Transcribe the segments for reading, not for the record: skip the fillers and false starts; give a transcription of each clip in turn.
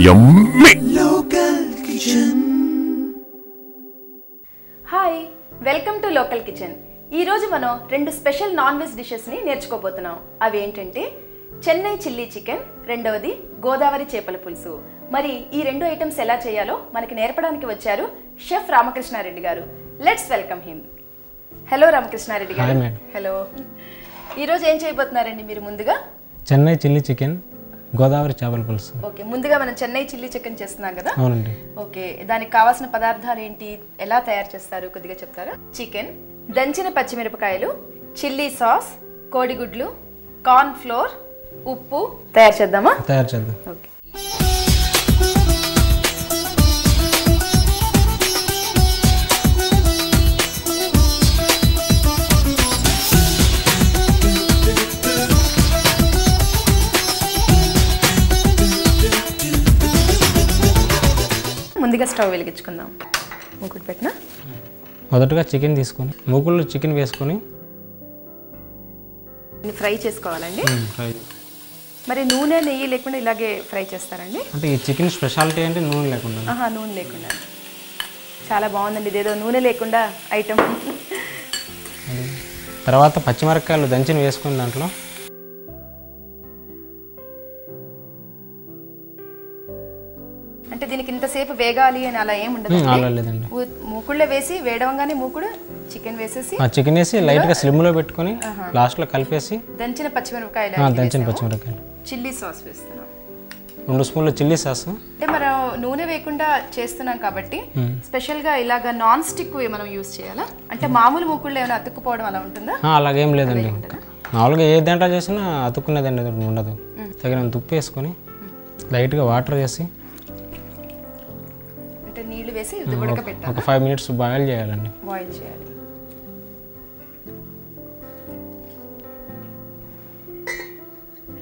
Yummy! Hi, welcome to local kitchen. ఈ రోజు మనం రెండు స్పెషల్ నాన్ వెజ్ డిషెస్ ని నేర్చుకోబోతున్నాం. అవి ఏంటంటే చెన్నై చిల్లీ చికెన్, రెండవది గోదావరి చేపల పులుసు. మరి ఈ రెండు ఐటమ్స్ ఎలా చేయాలో మనకి నేర్పడానికి వచ్చారు chef Ramakrishna Reddy garu. Let's welcome him. Hello Ramakrishna Reddy garu. Hello. ఈ రోజు ఏం చేయబోతున్నారండి మీరు? ముందుగా చెన్నై చిల్లీ చికెన్, గోదావరి చేపల పులుసు. ఓకే, ముందుగా మనం చెన్నై చిల్లీ చికెన్ చేస్తున్నాం కదా. అవునండి. ఓకే, దానికి కావాల్సిన పదార్థాలు ఏంటి, ఎలా తయారు చేస్తారు కొద్దిగా చెప్తారా? చికెన్, దంచిన పచ్చిమిరపకాయలు, చిల్లీ సాస్, కోడిగుడ్లు, కార్న్ ఫ్లోర్, ఉప్పు. తయారు చేద్దామా? తయారు చేద్దాం. ఓకే. ముందుగా స్టవ్ వెలిగించుకుందాం. మూకుడు పెట్టినా మొదటగా చికెన్ తీసుకొని మూకుల్లో చికెన్ వేసుకొని ఫ్రై చేసుకోవాలండి. ఫ్రై. మరి నూనె నెయ్యి లేకుండా ఇలాగే ఫ్రై చేస్తారండి? అంటే ఈ చికెన్ స్పెషాలిటీ అంటే నూనె లేకుండా. నూనె లేకుండా. చాలా బాగుందండి, ఇదేదో నూనె లేకుండా ఐటమ్. తర్వాత పచ్చిమిరపకాయలు దంచిన వేసుకుని దాంట్లో అంటే దీనికి ఇంతసేపు వేగాలి అని అలా ఏం ఉండదు. లేదండి. మూకుళ్ళో వేసి వేడవంగానే మూకుడు చికెన్ వేసేసి చికెన్ వేసి లైట్ గా స్లిమ్ లో పెట్టుకొని లాస్ట్ లో కలిపేసి దంచిన పచ్చిమిరపకాయలు, చిల్లీ సాస్ వేస్తున్నాం. 2 స్పూన్లు చిల్లీ సాస్. అంటే మనం నూనె వేయకుండా చేస్తున్నాం కాబట్టి స్పెషల్ గా ఇలాగా నాన్ స్టిక్ మనం యూజ్ చేయాలా? అంటే మామూలు మూకుళ్ళు ఏమైనా అతుక్కుపోవడం అలా ఉంటుందా? అలాగేం లేదండి. మామూలుగా ఏ దాంట్లో చేసినా అతుక్కునేదండి ఉండదు. తగినంత ఉప్పు వేసుకొని లైట్ గా వాటర్ వేసి నీళ్లు వేసి ఉడకబెట్టాలి. ఒక 5 మినిట్స్ బాయిల్ చేయాలండి. బాయిల్ చేయాలి.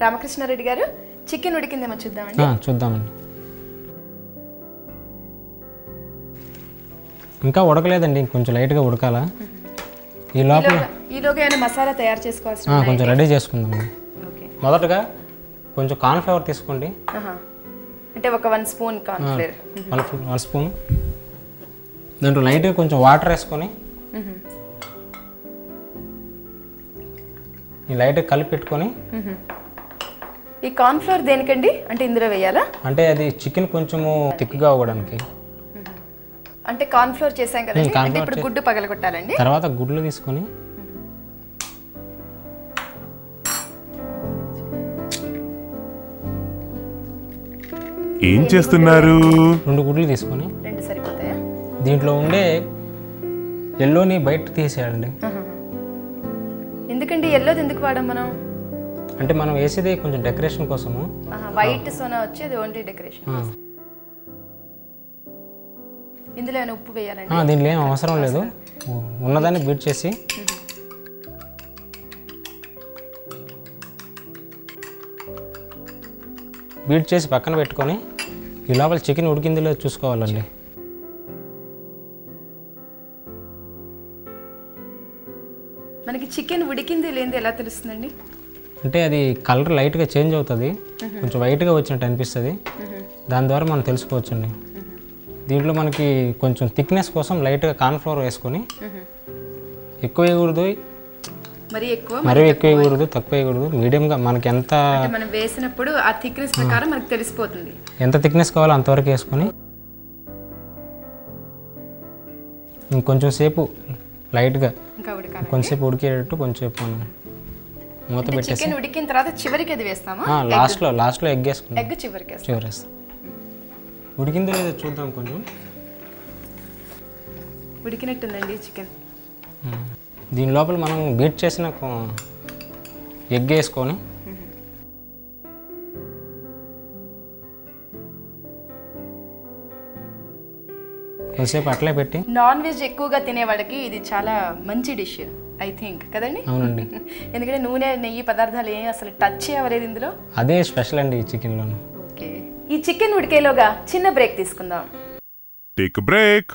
రామకృష్ణారెడ్డి గారు, చికెన్ ఉడికిందేమో చూద్దామండి. చూద్దామండి. ఇంకా ఉడకలేదండి, కొంచెం లైట్గా ఉడకాలా. ఈలోగా ఏమైనా మసాలా తయారు చేసుకోవాల్సిన కొంచెం రెడీ చేసుకుందామండి. మొదటగా కొంచెం కార్న్ ఫ్లవర్ తీసుకోండి. అంటే ఒక 1 స్పూన్ కార్న్ ఫ్లోర్. 1 స్పూన్. దాంట్లో లైట్గా కొంచెం వాటర్ వేసుకొని లైట్గా కలిపి పెట్టుకొని. ఈ కార్న్ ఫ్లోర్ దేనికండి? అంటే ఇందులో వేయాలా? అంటే అది చికెన్ కొంచెము థిక్గా అవ్వడానికి. అంటే కార్న్ ఫ్లోర్ చేసాం కదా, అంటే ఇప్పుడు గుడ్డు పగలగొట్టాలండి. తర్వాత గుడ్లు తీసుకొని ఏం చేస్తున్నారు? 2 గుడ్లు తీసుకొని. 2 సరిపోతాయా? దీంట్లో ఉండే ఎల్లోని బయట తీసేయాలండి. ఎందుకండి ఎల్లోది ఎందుకు వాడాం మనం? అంటే మనం వేసేది కొంచెం డెకరేషన్ కోసము. వైట్ సోనా వచ్చేది ఓన్లీ డెకరేషన్. ఇందులో ఏమైనా ఉప్పు వేయాలండి? దీంట్లో ఏం అవసరం లేదు. ఉన్నదాన్ని బీట్ చేసి పక్కన పెట్టుకొని ఈ లోపల చికెన్ ఉడికింది లేదు చూసుకోవాలండి. మనకి చికెన్ ఉడికింది లేనిది ఎలా తెలుస్తుందండి? అంటే అది కలర్ లైట్గా చేంజ్ అవుతుంది, కొంచెం వైట్గా వచ్చినట్టు అనిపిస్తుంది. దాని ద్వారా మనం తెలుసుకోవచ్చండి. దీంట్లో మనకి కొంచెం థిక్నెస్ కోసం లైట్గా కార్న్ ఫ్లోర్ వేసుకొని, ఎక్కువ వేయకూడదు, మరీ ఎక్కువ వేయకూడదు, తక్కువ వేయకూడదు, మీడియంగా మనకి ఎంత మనం వేసినప్పుడు ఆ థిక్నెస్ ప్రకారం మనకు తెలిసిపోతుంది. ఎంత థిక్నెస్ కావాలో అంతవరకు వేసుకొని ఇంకొంచెం సేపు లైట్గా కొంచెంసేపు ఉడికేటట్టు కొంచెంసేపు మూత పెట్టేసి. చికెన్ ఉడికిన తర్వాత చివరికి అది వేస్తామా? లాస్ట్లో ఎగ్ వేసుకుంటాం. ఎగ్ చివరికి వేస్తాం. ఉడికిందో లేదో చూద్దాం. కొంచెం ఉడికినట్టుందండి చికెన్. దీని లోపల మనం బీట్ చేసిన ఎగ్ వేసుకొని కొంచెంసేపు అట్లే పెట్టి. నాన్ వెజ్ ఎక్కువగా తినేవాడికి ఇది చాలా మంచి డిష్ ఐ థింక్ కదండి? అవునండి. ఎందుకంటే నూనె నెయ్యి పదార్థాలు ఏం అసలు టచ్ అవ్వలేదు ఇందులో. అదే స్పెషల్ అండి ఈ చికెన్లో. ఓకే, ఈ చికెన్ ఉడికేలోగా చిన్న బ్రేక్ తీసుకుందాం. Take break.